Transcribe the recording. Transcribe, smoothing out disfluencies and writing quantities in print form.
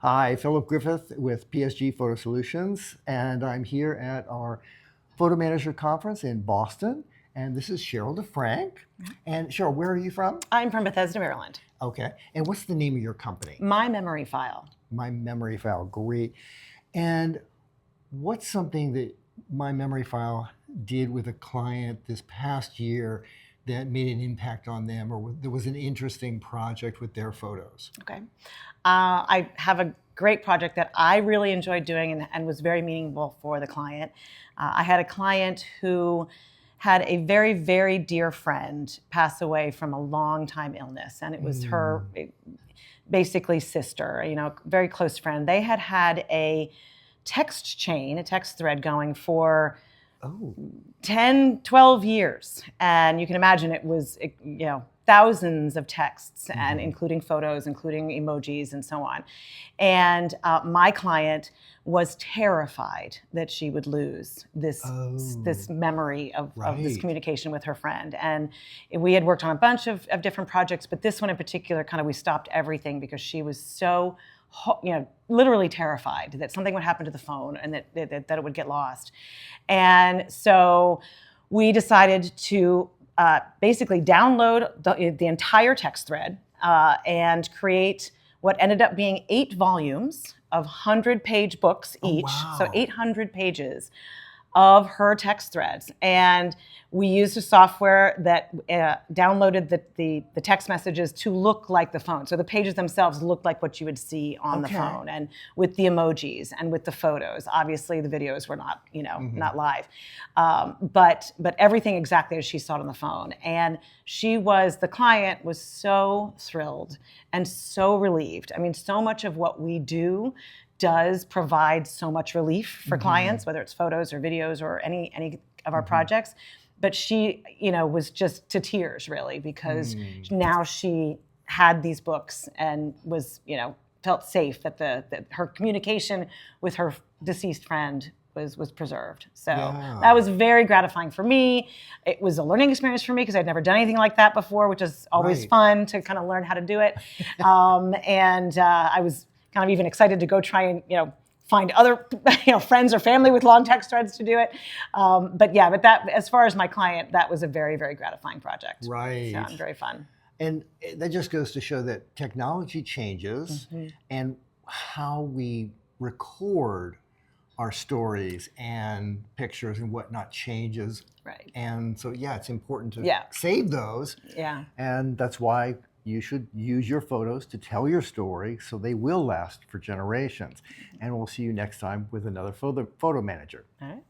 Hi, Philip Griffith with PSG Photo Solutions, and I'm here at our Photo Manager Conference in Boston. And this is Cheryl DiFrank. And Cheryl, where are you from? I'm from Bethesda, Maryland. Okay. And what's the name of your company? My Memory File. My Memory File. Great. And what's something that My Memory File did with a client this past year that made an impact on them, or there was an interesting project with their photos? Okay. I have a great project that I really enjoyed doing and was very meaningful for the client. I had a client who had a very, very dear friend pass away from a long time illness, and it was her basically sister, very close friend. They had had a text chain, a text thread going for 10, 12 years. And you can imagine it was, thousands of texts, and including photos, including emojis, and so on. And my client was terrified that she would lose this memory of this communication with her friend. And we had worked on a bunch of different projects, but this one in particular, we stopped everything because she was so literally terrified that something would happen to the phone and that it would get lost. And so we decided to basically download the entire text thread and create what ended up being 8 volumes of 100-page books each. Wow. So 800 pages of her text threads. And we used a software that downloaded the text messages to look like the phone. So the pages themselves looked like what you would see on the phone, and with the emojis and with the photos. Obviously the videos were not, not live, but everything exactly as she saw it on the phone. And the client was so thrilled and so relieved. I mean, so much of what we do does provide so much relief for clients, whether it's photos or videos or any of our projects. But she, was just to tears, really, because now she had these books and was, felt safe that her communication with her deceased friend was preserved. So that was very gratifying for me. It was a learning experience for me because I'd never done anything like that before, which is always fun to kind of learn how to do it. And I was kind of even excited to go try and, find other, friends or family with long text threads to do it. But that, as far as my client, that was a very, very gratifying project. Right. So very fun. And that just goes to show that technology changes and how we record our stories and pictures and whatnot changes. Right. And so, it's important to save those. Yeah. And that's why you should use your photos to tell your story so they will last for generations. And we'll see you next time with another photo manager. All right.